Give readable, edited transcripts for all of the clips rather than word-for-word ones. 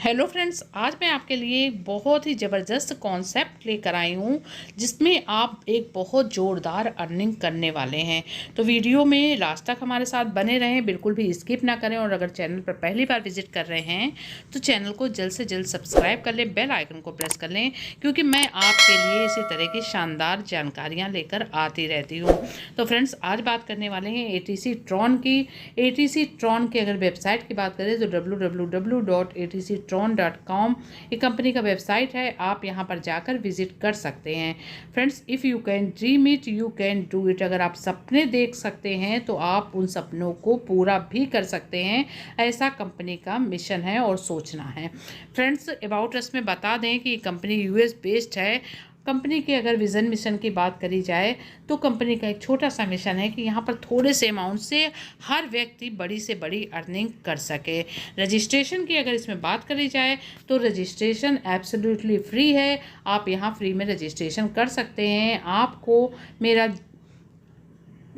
Hello friends, आज मैं आपके लिए एक बहुत ही ज़बरदस्त कॉन्सेप्ट लेकर आई हूँ जिसमें आप एक बहुत ज़ोरदार अर्निंग करने वाले हैं। तो वीडियो में लास्ट तक हमारे साथ बने रहें, बिल्कुल भी स्किप ना करें। और अगर चैनल पर पहली बार विजिट कर रहे हैं तो चैनल को जल्द से जल्द सब्सक्राइब कर लें, बेल आइकन को प्रेस कर लें, क्योंकि मैं आपके लिए इसी तरह की शानदार जानकारियाँ लेकर आती रहती हूँ। तो फ्रेंड्स, आज बात करने वाले हैं एटीसी ट्रॉन की। एटीसी ट्रॉन की अगर वेबसाइट की बात करें तो www.atctron.com ये कंपनी का वेबसाइट है। आप यहाँ पर जाकर विजिट कर सकते हैं। Friends, if you can dream it you can do it. अगर आप सपने देख सकते हैं तो आप उन सपनों को पूरा भी कर सकते हैं। ऐसा कंपनी का मिशन है और सोचना है। फ्रेंड्स, अबाउट अस में बता दें कि ये कंपनी यूएस बेस्ड है। कंपनी के अगर विज़न मिशन की बात करी जाए तो कंपनी का एक छोटा सा मिशन है कि यहाँ पर थोड़े से अमाउंट से हर व्यक्ति बड़ी से बड़ी अर्निंग कर सके। रजिस्ट्रेशन की अगर इसमें बात करी जाए तो रजिस्ट्रेशन एब्सोल्युटली फ्री है। आप यहाँ फ्री में रजिस्ट्रेशन कर सकते हैं। आपको मेरा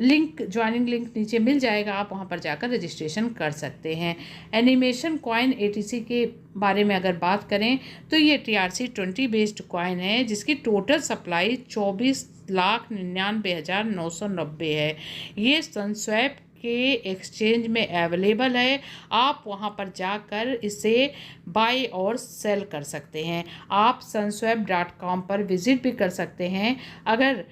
ज्वाइनिंग लिंक नीचे मिल जाएगा, आप वहाँ पर जाकर रजिस्ट्रेशन कर सकते हैं। एनिमेशन कॉइन एटीसी के बारे में अगर बात करें तो ये TRC20 बेस्ड कॉइन है जिसकी टोटल सप्लाई 24,99,990 है। ये सनस्वैप के एक्सचेंज में अवेलेबल है। आप वहां पर जाकर इसे बाय और सेल कर सकते हैं। आप sunswap.com पर विजिट भी कर सकते हैं। अगर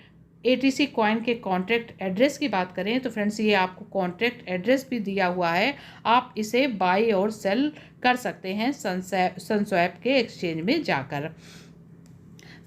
एटीसी कॉइन के कॉन्ट्रैक्ट एड्रेस की बात करें तो फ्रेंड्स, ये आपको कॉन्ट्रैक्ट एड्रेस भी दिया हुआ है। आप इसे बाय और सेल कर सकते हैं सनस्वैप के एक्सचेंज में जाकर।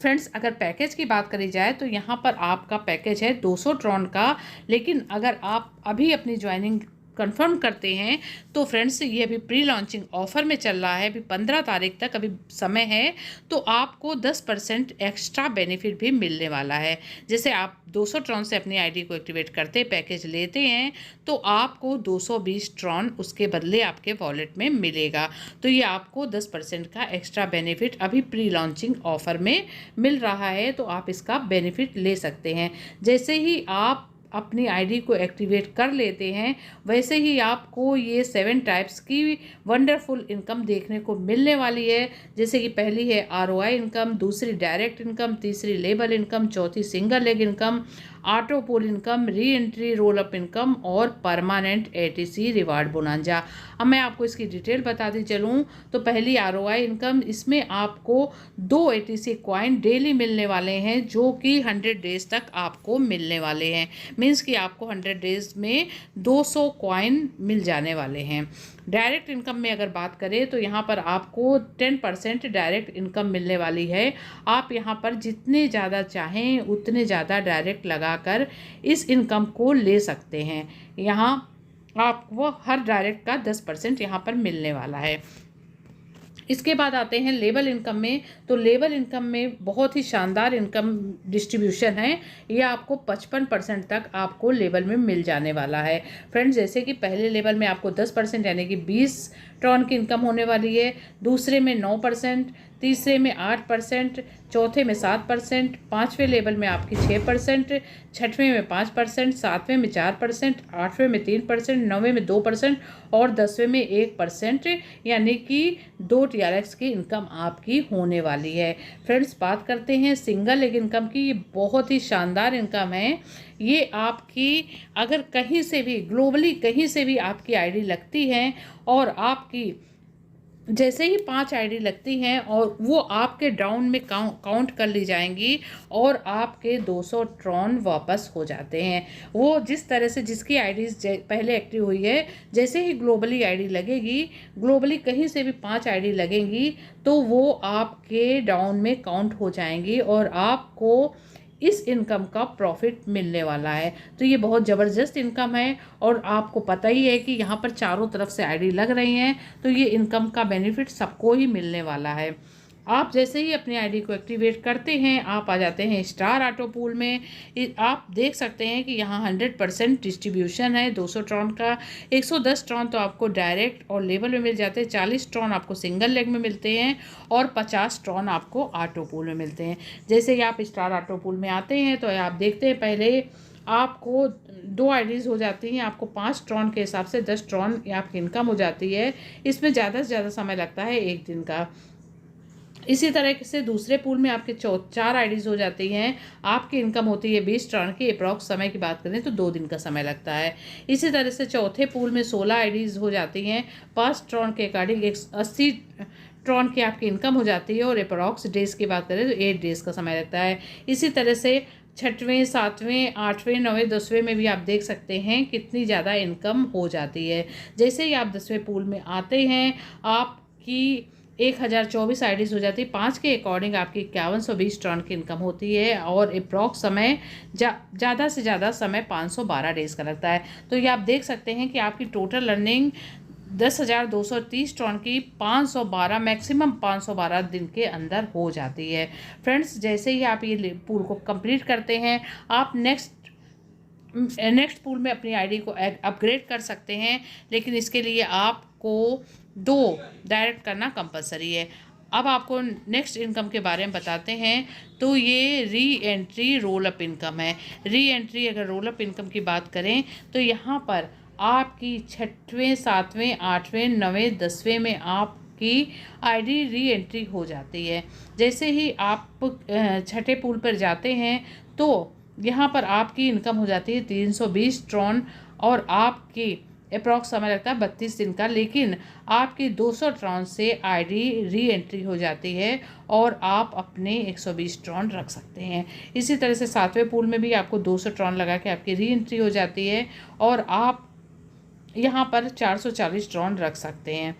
फ्रेंड्स, अगर पैकेज की बात करी जाए तो यहाँ पर आपका पैकेज है 200 ट्रॉन का। लेकिन अगर आप अभी अपनी ज्वाइनिंग कंफर्म करते हैं तो फ्रेंड्स, ये अभी प्री लॉन्चिंग ऑफर में चल रहा है। अभी 15 तारीख तक अभी समय है, तो आपको 10% एक्स्ट्रा बेनिफिट भी मिलने वाला है। जैसे आप 200 ट्रॉन से अपनी आईडी को एक्टिवेट करते पैकेज लेते हैं तो आपको 220 ट्रॉन उसके बदले आपके वॉलेट में मिलेगा। तो ये आपको 10% का एक्स्ट्रा बेनिफिट अभी प्री लॉन्चिंग ऑफर में मिल रहा है, तो आप इसका बेनिफिट ले सकते हैं। जैसे ही आप अपनी आईडी को एक्टिवेट कर लेते हैं वैसे ही आपको ये 7 टाइप्स की वंडरफुल इनकम देखने को मिलने वाली है। जैसे कि पहली है ROI इनकम, दूसरी डायरेक्ट इनकम, तीसरी लेबल इनकम, चौथी single leg income, auto pool income, reentry roll up income और परमानेंट एटीसी रिवार्ड बोनांजा। अब मैं आपको इसकी डिटेल बताती चलूँ तो पहली ROI इनकम, इसमें आपको 2 एटीसी कॉइन डेली मिलने वाले हैं जो कि 100 डेज तक आपको मिलने वाले हैं। मीन्स कि आपको 100 डेज में 200 कॉइन मिल जाने वाले हैं। डायरेक्ट इनकम में अगर बात करें तो यहाँ पर आपको 10% डायरेक्ट इनकम मिलने वाली है। आप यहाँ पर जितने ज़्यादा चाहें उतने ज़्यादा डायरेक्ट लगाकर इस इनकम को ले सकते हैं। यहाँ आपको हर डायरेक्ट का 10% यहाँ पर मिलने वाला है। इसके बाद आते हैं लेबल इनकम में। तो लेबल इनकम में बहुत ही शानदार इनकम डिस्ट्रीब्यूशन है। ये आपको 55% तक आपको लेबल में मिल जाने वाला है। फ्रेंड्स, जैसे कि पहले लेवल में आपको 10% यानी कि 20 ट्रॉन की इनकम होने वाली है, दूसरे में 9%, तीसरे में 8%, चौथे में 7%, पाँचवें लेवल में आपकी 6%, छठवें में 5%, सातवें में 4%, आठवें में 3%, नौवें में 2% और 10वें में 1%, यानी कि 2 TRX की इनकम आपकी होने वाली है। फ्रेंड्स, बात करते हैं सिंगल लेग इनकम की। ये बहुत ही शानदार इनकम है। ये आपकी अगर कहीं से भी ग्लोबली कहीं से भी आपकी आईडी लगती है और आपकी जैसे ही 5 आईडी लगती हैं और वो आपके डाउन में काउंट कर ली जाएंगी और आपके 200 ट्रॉन वापस हो जाते हैं। वो जिस तरह से जिसकी आईडी पहले एक्टिव हुई है, जैसे ही ग्लोबली आईडी लगेगी, ग्लोबली कहीं से भी 5 आईडी लगेंगी तो वो आपके डाउन में काउंट हो जाएंगी और आपको इस इनकम का प्रॉफिट मिलने वाला है। तो ये बहुत ज़बरदस्त इनकम है और आपको पता ही है कि यहाँ पर चारों तरफ से आईडी लग रही हैं, तो ये इनकम का बेनिफिट सबको ही मिलने वाला है। आप जैसे ही अपनी आईडी को एक्टिवेट करते हैं आप आ जाते हैं स्टार ऑटो पूल में। आप देख सकते हैं कि यहाँ 100% डिस्ट्रीब्यूशन है 200 ट्रॉन का। 110 ट्रॉन तो आपको डायरेक्ट और लेबल में मिल जाते हैं, 40 ट्रॉन आपको सिंगल लेग में मिलते हैं और 50 ट्रॉन आपको ऑटो पूल में मिलते हैं। जैसे ही आप स्टार ऑटो पूल में आते हैं तो आप देखते हैं पहले आपको 2 आईडीज़ हो जाती हैं, आपको 5 ट्रॉन के हिसाब से 10 ट्रॉन आपकी इनकम हो जाती है। इसमें ज़्यादा से ज़्यादा समय लगता है 1 दिन का। इसी तरह से दूसरे पूल में आपके 4 आईडीज़ हो जाती हैं, आपकी इनकम होती है 20 ट्रॉन की। अप्रॉक्स समय की बात करें तो 2 दिन का समय लगता है। इसी तरह से चौथे पूल में 16 आईडीज़ हो जाती हैं, 5 ट्रॉन के अकॉर्डिंग 80 ट्रॉन की आपकी इनकम हो जाती है। और अप्रॉक्स डेज़ की बात करें तो 8 डेज़ का समय लगता है। इसी तरह से 6वें, 7वें, 8वें, 9वें, 10वें में भी आप देख सकते हैं कितनी ज़्यादा इनकम हो जाती है। जैसे ही आप 10वें पूल में आते हैं, आपकी 1024 आईडीज़ हो जाती है। 5 के अकॉर्डिंग आपकी 5120 ट्रॉन की इनकम होती है। और अप्रॉक्स समय ज़्यादा से ज़्यादा समय 512 डेज़ का लगता है। तो ये आप देख सकते हैं कि आपकी टोटल अर्निंग 10,230 ट्रॉन की 512 मैक्सिमम 512 दिन के अंदर हो जाती है। फ्रेंड्स, जैसे ही आप ये पूल को कंप्लीट करते हैं, आप नेक्स्ट पूल में अपनी आईडी को अपग्रेड कर सकते हैं, लेकिन इसके लिए आपको 2 डायरेक्ट करना कंपलसरी है। अब आपको नेक्स्ट इनकम के बारे में बताते हैं। तो ये re entry roll up income है। री एंट्री अगर रोल अप इनकम की बात करें तो यहाँ पर आपकी 6वें, 7वें, 8वें, 9वें, 10वें में आपकी आईडी री एंट्री हो जाती है। जैसे ही आप 6ठे पूल पर जाते हैं तो यहाँ पर आपकी इनकम हो जाती है 320 ट्रॉन। और आपकी अप्रॉक्स समय लगता है 32 दिन का, लेकिन आपकी 200 ट्रॉन से आईडी री एंट्री हो जाती है और आप अपने 120 ट्रॉन रख सकते हैं। इसी तरह से 7वें पूल में भी आपको 200 ट्रॉन लगा के आपकी री एंट्री हो जाती है और आप यहाँ पर 440 ट्रॉन रख सकते हैं।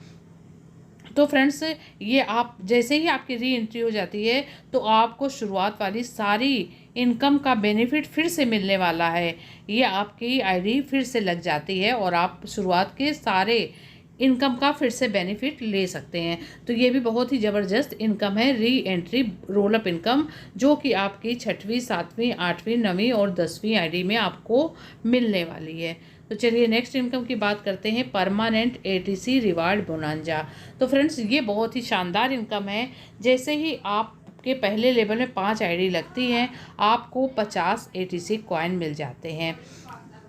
तो फ्रेंड्स, ये आप जैसे ही आपकी री एंट्री हो जाती है तो आपको शुरुआत वाली सारी इनकम का बेनिफिट फिर से मिलने वाला है। ये आपकी आईडी फिर से लग जाती है और आप शुरुआत के सारे इनकम का फिर से बेनिफिट ले सकते हैं। तो ये भी बहुत ही ज़बरदस्त इनकम है, re entry roll up income, जो कि आपकी 6वीं, 7वीं, 8वीं, 9वीं और 10वीं आईडी में आपको मिलने वाली है। तो चलिए नेक्स्ट इनकम की बात करते हैं, परमानेंट एटीसी रिवार्ड बोनांजा। तो फ्रेंड्स, ये बहुत ही शानदार इनकम है। जैसे ही आपके पहले लेवल में 5 आईडी लगती हैं, आपको 50 एटीसी कॉइन मिल जाते हैं।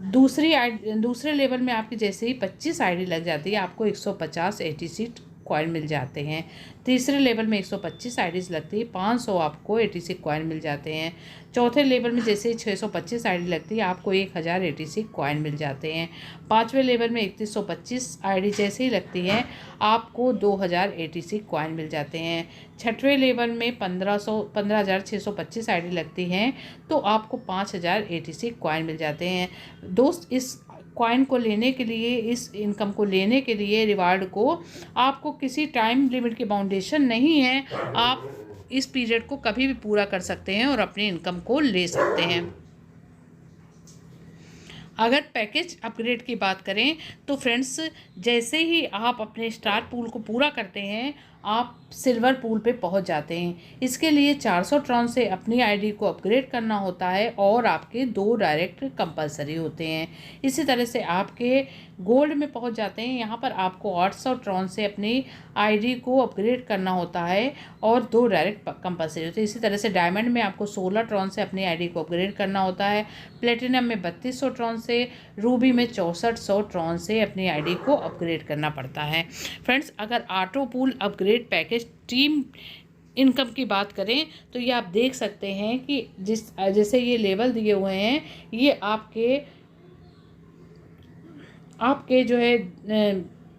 दूसरे लेवल में आपकी जैसे ही 25 आईडी लग जाती है, आपको 150 एटीसी कॉइन मिल जाते हैं। तीसरे लेवल में 125 आईडीज़ लगती है, 500 आपको एटीसी कॉइन मिल जाते हैं। चौथे लेवल में जैसे ही 625 आईडी लगती है, आपको 1000 एटीसी कॉइन मिल जाते हैं। 5वें लेवल में 3125 आईडी जैसे ही लगती है, आपको 2000 एटीसी कॉइन मिल जाते हैं। 6वें लेवल में 15,625 आईडी लगती हैं, तो आपको 5000 एटीसी कॉइन मिल जाते हैं। दोस्त, इस कॉइन को लेने के लिए, इस इनकम को लेने के लिए, रिवार्ड को, आपको किसी टाइम लिमिट की बाउंडेशन नहीं है। आप इस पीरियड को कभी भी पूरा कर सकते हैं और अपनी इनकम को ले सकते हैं। अगर पैकेज अपग्रेड की बात करें तो फ्रेंड्स, जैसे ही आप अपने स्टार पूल को पूरा करते हैं, आप सिल्वर पूल पे पहुंच जाते हैं। इसके लिए 400 ट्रॉन से अपनी आईडी को अपग्रेड करना होता है और आपके 2 डायरेक्ट कंपलसरी होते हैं। इसी तरह से आपके गोल्ड में पहुंच जाते हैं। यहाँ पर आपको 800 ट्रॉन से अपनी आईडी को अपग्रेड करना होता है और 2 डायरेक्ट कंपलसरी होते हैं। इसी तरह से डायमंड में आपको 16 ट्रॉन से अपनी आईडी को अपग्रेड करना होता है। प्लेटिनम में 3200 ट्रॉन से, रूबी में 6400 ट्रॉन से अपनी आईडी को अपग्रेड करना पड़ता है। फ्रेंड्स, अगर auto pool upgrade package team income की बात करें तो ये आप देख सकते हैं कि जैसे ये लेवल दिए हुए हैं, ये आपके जो है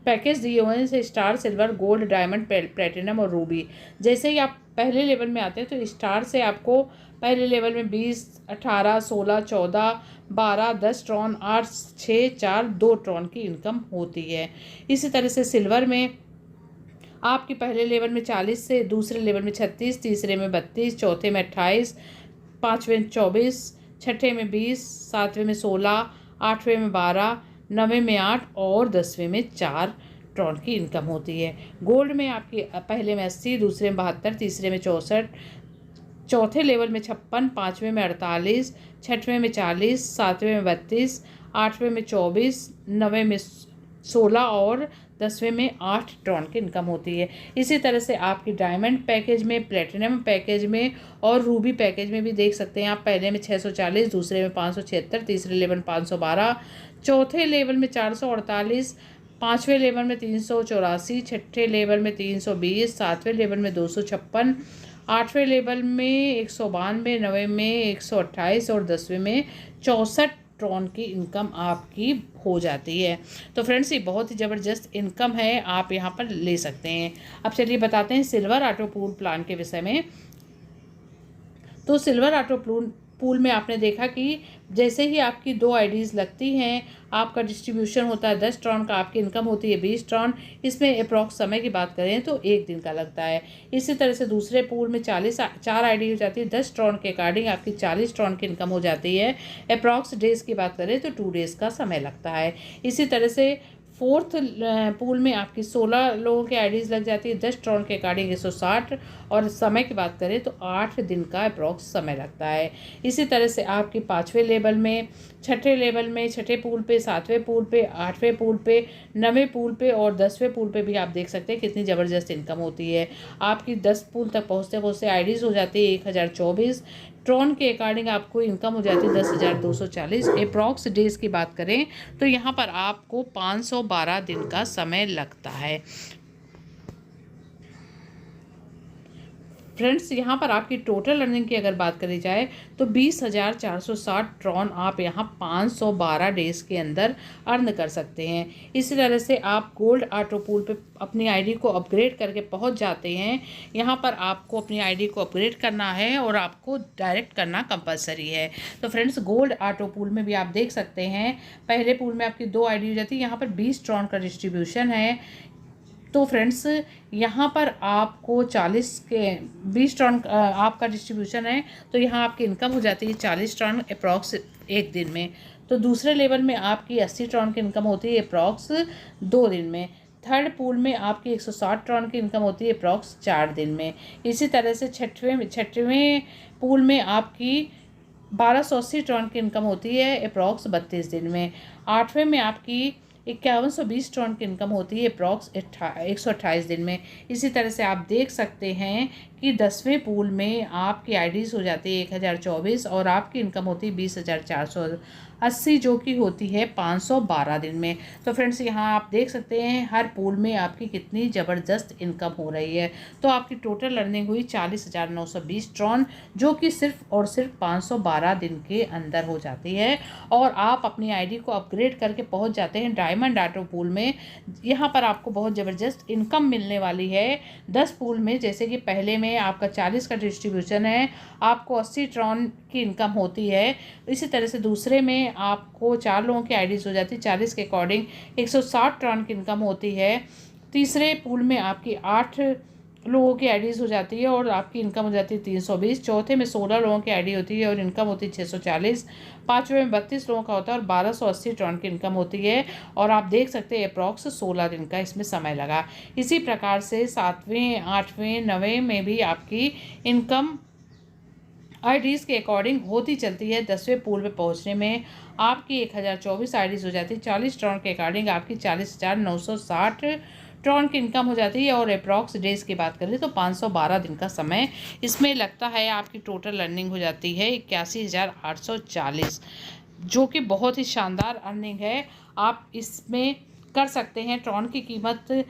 पैकेज दिए हुए हैं, जैसे star, silver, gold, diamond, platinum और रूबी। जैसे ही आप पहले लेवल में आते हैं तो स्टार से आपको पहले लेवल में 20, 18, 16, 14, 12, 10 ट्रॉन, 8, 6, 4, 2 ट्रॉन की इनकम होती है। इसी तरह से सिल्वर में आपके पहले लेवल में 40 से, दूसरे लेवल में 36, तीसरे में 32, चौथे में 28, 5वें में 24, 6ठे में 20, 7वें में 16, 8वें में 12, 9वें में 8 और 10वें में 4 ट्रॉन की इनकम होती है। गोल्ड में आपकी पहले में 80, दूसरे में 72, तीसरे में 64, चौथे लेवल में 56, 5वें में 48, 6वें में 40, 7वें में 32, 8वें में 24, 9वें में 16 और 10वें में 8 ट्रॉन की इनकम होती है। इसी तरह से आपकी डायमंड पैकेज में, प्लेटिनम पैकेज में और रूबी पैकेज में भी देख सकते हैं आप। पहले में 640, दूसरे में 576, तीसरे लेवल में 512, चौथे लेवल में 448, पाँचवें लेवल में 384, छठे लेवल में 320, सातवें लेवल में 256, आठवें लेवल में 192, नवे में 128 और 10वें में 64 ट्रॉन की इनकम आपकी हो जाती है। तो फ्रेंड्स, ये बहुत ही ज़बरदस्त इनकम है, आप यहाँ पर ले सकते हैं। अब चलिए बताते हैं सिल्वर ऑटो पूल प्लान के विषय में। तो सिल्वर ऑटो पूल में आपने देखा कि जैसे ही आपकी 2 आईडीज़ लगती हैं, आपका डिस्ट्रीब्यूशन होता है 10 ट्रॉन का, आपकी इनकम होती है 20 ट्रॉन। इसमें अप्रॉक्स समय की बात करें तो 1 दिन का लगता है। इसी तरह से दूसरे पूल में 4 आईडी हो जाती है, 10 ट्रॉन के अकॉर्डिंग आपकी 40 ट्रॉन की इनकम हो जाती है। अप्रॉक्स डेज़ की बात करें तो 2 डेज़ का समय लगता है। इसी तरह से फोर्थ पूल में आपकी 16 लोगों की आईडीज़ लग जाती है, 10 ट्रॉन के अकॉर्डिंग 160, और समय की बात करें तो 8 दिन का अप्रॉक्स समय लगता है। इसी तरह से आपकी 5वें लेवल में, छठे लेवल में, छठे पूल पे, 7वें पूल पे, 8वें पूल पे, 9वें पूल पे और 10वें पूल पे भी आप देख सकते हैं कितनी ज़बरदस्त इनकम होती है। आपकी 10 पूल तक पहुँचते पहुँचते आईडीज़ हो जाती है 1024 ट्रॉन के अकॉर्डिंग, आपको इनकम हो जाती है 10,240। अप्रॉक्स डेज़ की बात करें तो यहाँ पर आपको 512 दिन का समय लगता है। फ्रेंड्स, यहाँ पर आपकी टोटल अर्निंग की अगर बात करी जाए तो 20,460 ट्रॉन आप यहाँ 512 डेज़ के अंदर अर्न कर सकते हैं। इसी तरह से आप गोल्ड ऑटो पूल पे अपनी आईडी को अपग्रेड करके पहुँच जाते हैं। यहाँ पर आपको अपनी आईडी को अपग्रेड करना है और आपको डायरेक्ट करना कंपलसरी है। तो फ्रेंड्स, गोल्ड ऑटो पूल में भी आप देख सकते हैं, पहले पूल में आपकी 2 आईडी हो जाती है, यहाँ पर 20 ट्रॉन का डिस्ट्रीब्यूशन है। तो फ्रेंड्स, यहाँ पर आपको 20 टन आपका डिस्ट्रीब्यूशन है, तो यहाँ आपकी इनकम हो जाती है 40 टन अप्रॉक्स 1 दिन में। तो दूसरे लेवल में आपकी 80 टन की इनकम होती है अप्रॉक्स 2 दिन में। थर्ड पूल में आपकी 160 टन की इनकम होती है अप्रॉक्स 4 दिन में। इसी तरह से छठवें पूल में आपकी 1280 टन की इनकम होती है अप्रॉक्स 32 दिन में। आठवें में आपकी 5120 टन की इनकम होती है अप्रॉक्स 128 दिन में। इसी तरह से आप देख सकते हैं कि 10वें पूल में आपकी आईडीज़ हो जाती है 1024 और आपकी इनकम होती है 20,480, जो कि होती है 512 दिन में। तो फ्रेंड्स, यहाँ आप देख सकते हैं हर पूल में आपकी कितनी ज़बरदस्त इनकम हो रही है। तो आपकी टोटल अर्निंग हुई 40,920 ट्रॉन, जो कि सिर्फ और सिर्फ 512 दिन के अंदर हो जाती है। और आप अपनी आईडी को अपग्रेड करके पहुँच जाते हैं डायमंड ऑटो पूल में। यहाँ पर आपको बहुत ज़बरदस्त इनकम मिलने वाली है 10 पूल में। जैसे कि पहले में आपका 40 का डिस्ट्रीब्यूशन है, आपको 80 ट्रॉन की इनकम होती है। इसी तरह से दूसरे में आपको 4 लोगों की आईडीज़ हो जाती है, 40 के अकॉर्डिंग 160 ट्रॉन की इनकम होती है। तीसरे पूल में आपकी 8 लोगों की आईडीज़ हो जाती है और आपकी इनकम हो जाती है 320। चौथे में 16 लोगों की आईडी होती है और इनकम होती है 640। पाँचवें में 32 लोगों का होता है और 1280 टन की इनकम होती है। और आप देख सकते हैं अप्रॉक्स 16 दिन का इसमें समय लगा। इसी प्रकार से 7वें, 8वें, 9वें में भी आपकी इनकम आईडीज़ के अकॉर्डिंग होती चलती है। 10वें पूल पे पहुंचने में आपकी 1024 आईडीज़ हो जाती है। 40 टन के अकॉर्डिंग आपकी 40,960 ट्रॉन की इनकम हो जाती है। और अप्रॉक्स डेज़ की बात करें तो 512 दिन का समय इसमें लगता है। आपकी टोटल अर्निंग हो जाती है 81,840, जो कि बहुत ही शानदार अर्निंग है। आप इसमें कर सकते हैं। ट्रॉन की कीमत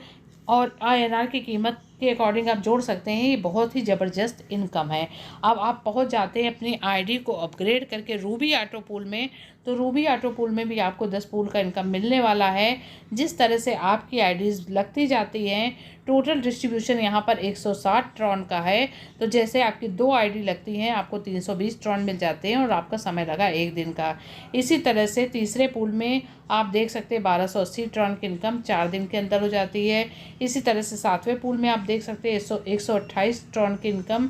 और INR की कीमत के अकॉर्डिंग आप जोड़ सकते हैं। ये बहुत ही ज़बरदस्त इनकम है। अब आप पहुंच जाते हैं अपनी आईडी को अपग्रेड करके रूबी ऑटो पूल में। तो रूबी ऑटो पूल में भी आपको 10 पूल का इनकम मिलने वाला है। जिस तरह से आपकी आईडीज़ लगती जाती हैं, टोटल डिस्ट्रीब्यूशन यहाँ पर 160 ट्रॉन का है। तो जैसे आपकी 2 आईडी लगती हैं, आपको 320 ट्रॉन मिल जाते हैं और आपका समय लगा 1 दिन का। इसी तरह से तीसरे पूल में आप देख सकते हैं 1280 ट्रॉन की इनकम 4 दिन के अंदर हो जाती है। इसी तरह से 7वें पूल में आप देख सकते हैं 128 ट्रॉन की इनकम,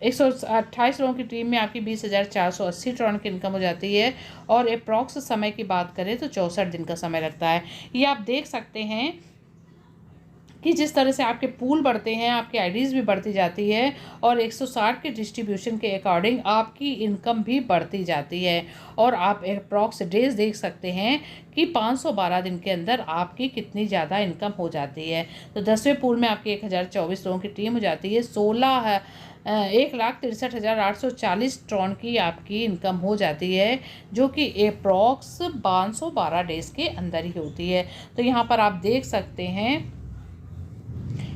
128 लोगों की टीम में आपकी 20,480 ट्रॉन की इनकम हो जाती है। और अप्रॉक्स समय की बात करें तो 64 दिन का समय लगता है। ये आप देख सकते हैं कि जिस तरह से आपके पूल बढ़ते हैं आपकी आईडीज़ भी बढ़ती जाती है और 160 के डिस्ट्रीब्यूशन के अकॉर्डिंग आपकी इनकम भी बढ़ती जाती है। और आप अप्रॉक्स डेज देख सकते हैं कि 512 दिन के अंदर आपकी कितनी ज़्यादा इनकम हो जाती है। तो 10वें पूल में आपकी 1024 लोगों की टीम हो जाती है। 1,63,840 ट्रॉन की आपकी इनकम हो जाती है, जो कि अप्रॉक्स 512 डेज के अंदर ही होती है। तो यहाँ पर आप देख सकते हैं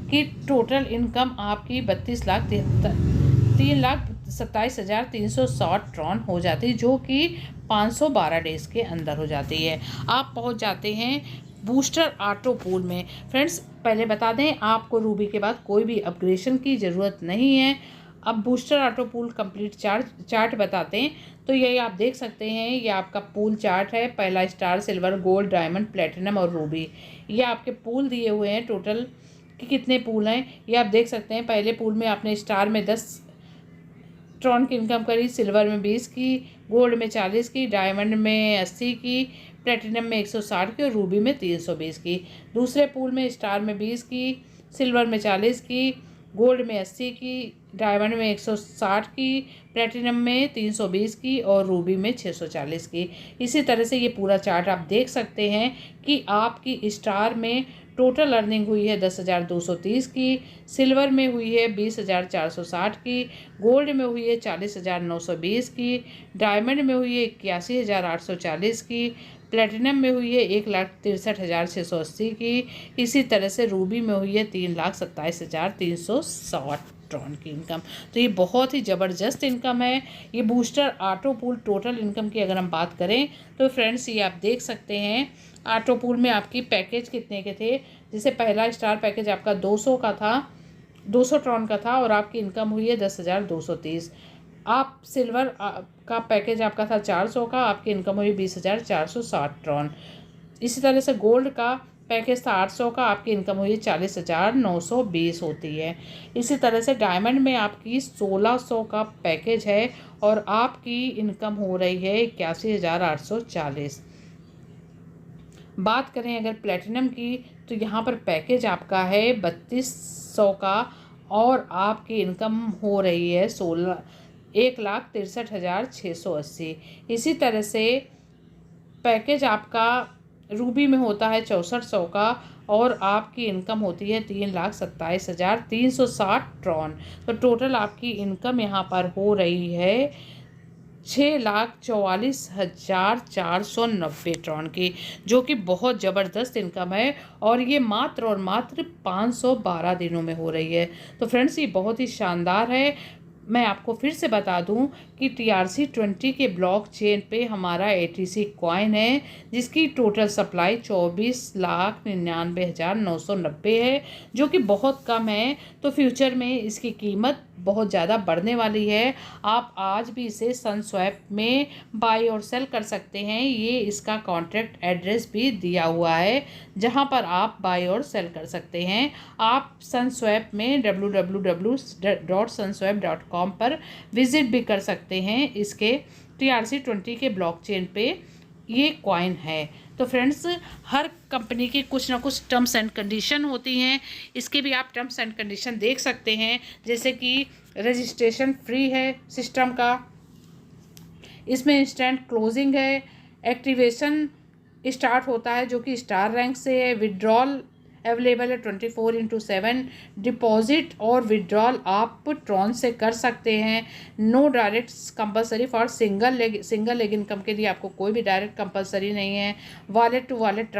कि टोटल इनकम आपकी 3,27,360 ट्रॉन हो जाती है, जो कि 512 डेज के अंदर हो जाती है। आप पहुंच जाते हैं बूस्टर ऑटो पूल में। फ्रेंड्स, पहले बता दें आपको रूबी के बाद कोई भी अपग्रेडेशन की ज़रूरत नहीं है। अब booster auto pool complete chart बताते हैं। तो ये आप देख सकते हैं, ये आपका पूल चार्ट है। पहला star, silver, gold, diamond, platinum और रूबी, ये आपके पूल दिए हुए हैं। टोटल कि कितने पूल हैं ये आप देख सकते हैं। पहले पूल में आपने स्टार में 10 ट्रॉन की इनकम करी, सिल्वर में 20 की, गोल्ड में 40 की, डायमंड में 80 की, प्लेटिनम में 160 की और रूबी में 320 की। दूसरे पूल में स्टार में 20 की, सिल्वर में 40 की, गोल्ड में 80 की, डायमंड में 160 की, प्लेटिनम में 320 की और रूबी में 640 की। इसी तरह से ये पूरा चार्ट आप देख सकते हैं कि आपकी स्टार में टोटल अर्निंग हुई है 10,230 की, सिल्वर में हुई है 20,460 की, गोल्ड में हुई है 40,920 की, डायमंड में हुई है 81,840 की, प्लेटिनम में हुई है 1,63,680 की। इसी तरह से रूबी में हुई है 3,27,360 ट्रॉन की इनकम। तो ये बहुत ही ज़बरदस्त इनकम है। ये booster auto pool total income की अगर हम बात करें तो फ्रेंड्स, ये आप देख सकते हैं ऑटो पूल में आपकी पैकेज कितने के थे। जैसे पहला स्टार पैकेज आपका 200 का था, 200 ट्रॉन का था और आपकी इनकम हुई है 10,230। आप सिल्वर का पैकेज आपका था 400 का, आपकी इनकम हुई 20,460 ट्रॉन। इसी तरह से गोल्ड का पैकेज था 800 का, आपकी इनकम हुई 40,920 होती है। इसी तरह से डायमंड में आपकी 1600 का पैकेज है और आपकी इनकम हो रही है 81,840। बात करें अगर प्लेटिनम की तो यहाँ पर पैकेज आपका है 3200 का और आपकी इनकम हो रही है 1,63,680। इसी तरह से पैकेज आपका रूबी में होता है 6400 का और आपकी इनकम होती है 3,27,360 ट्रॉन। तो टोटल आपकी इनकम यहाँ पर हो रही है 6,44,490 ट्रॉन की, जो कि बहुत ज़बरदस्त इनकम है और ये मात्र और मात्र 512 दिनों में हो रही है। तो फ्रेंड्स, ये बहुत ही शानदार है। मैं आपको फिर से बता दूं कि TRC20 के ब्लॉक चेन पे हमारा ATC कॉइन है, जिसकी टोटल सप्लाई 24,99,990 है, जो कि बहुत कम है। तो फ्यूचर में इसकी कीमत बहुत ज़्यादा बढ़ने वाली है। आप आज भी इसे सनस्वैप में बाई और सेल कर सकते हैं। ये इसका कॉन्ट्रैक्ट एड्रेस भी दिया हुआ है, जहां पर आप बाई और सेल कर सकते हैं। आप सनस्वैप में www.sunswap.com पर विजिट भी कर सकते हैं। इसके TRC20 के ब्लॉकचेन पे ये कॉइन है। तो फ्रेंड्स, हर कंपनी की कुछ ना कुछ टर्म्स एंड कंडीशन होती हैं। इसके भी आप टर्म्स एंड कंडीशन देख सकते हैं, जैसे कि रजिस्ट्रेशन फ्री है सिस्टम का, इसमें इंस्टेंट क्लोजिंग है, एक्टिवेशन स्टार्ट होता है जो कि स्टार रैंक से है, विड्रॉल अवेलेबल है 24/7, डिपॉजिट और विड्रॉल आप ट्रॉन से कर सकते हैं। No direct compulsory for single leg income के लिए आपको कोई भी डायरेक्ट कंपलसरी नहीं है। वॉलेट टू वॉलेट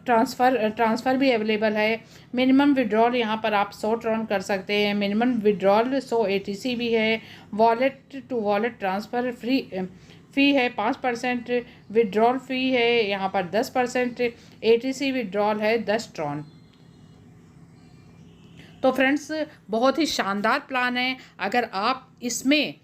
ट्रांसफ़र भी अवेलेबल है। मिनिमम विड्रॉल यहाँ पर आप 100 ट्रॉन कर सकते हैं। मिनिमम विड्रॉल 100 ATC भी है। वॉलेट टू वॉलेट ट्रांसफ़र फ़ी है 5%, विड्रॉल फ़ी है यहाँ पर 10%, ATC विड्रॉल है 10 ट्रॉन। तो फ्रेंड्स, बहुत ही शानदार प्लान है। अगर आप इसमें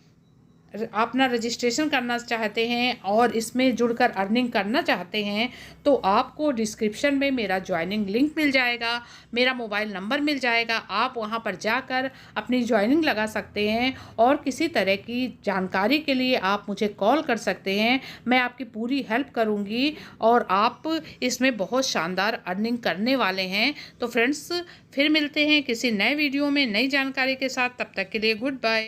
अपना रजिस्ट्रेशन करना चाहते हैं और इसमें जुड़कर अर्निंग करना चाहते हैं तो आपको डिस्क्रिप्शन में मेरा ज्वाइनिंग लिंक मिल जाएगा, मेरा मोबाइल नंबर मिल जाएगा। आप वहां पर जाकर अपनी ज्वाइनिंग लगा सकते हैं और किसी तरह की जानकारी के लिए आप मुझे कॉल कर सकते हैं। मैं आपकी पूरी हेल्प करूंगी और आप इसमें बहुत शानदार अर्निंग करने वाले हैं। तो फ्रेंड्स, फिर मिलते हैं किसी नए वीडियो में नई जानकारी के साथ। तब तक के लिए गुड बाय।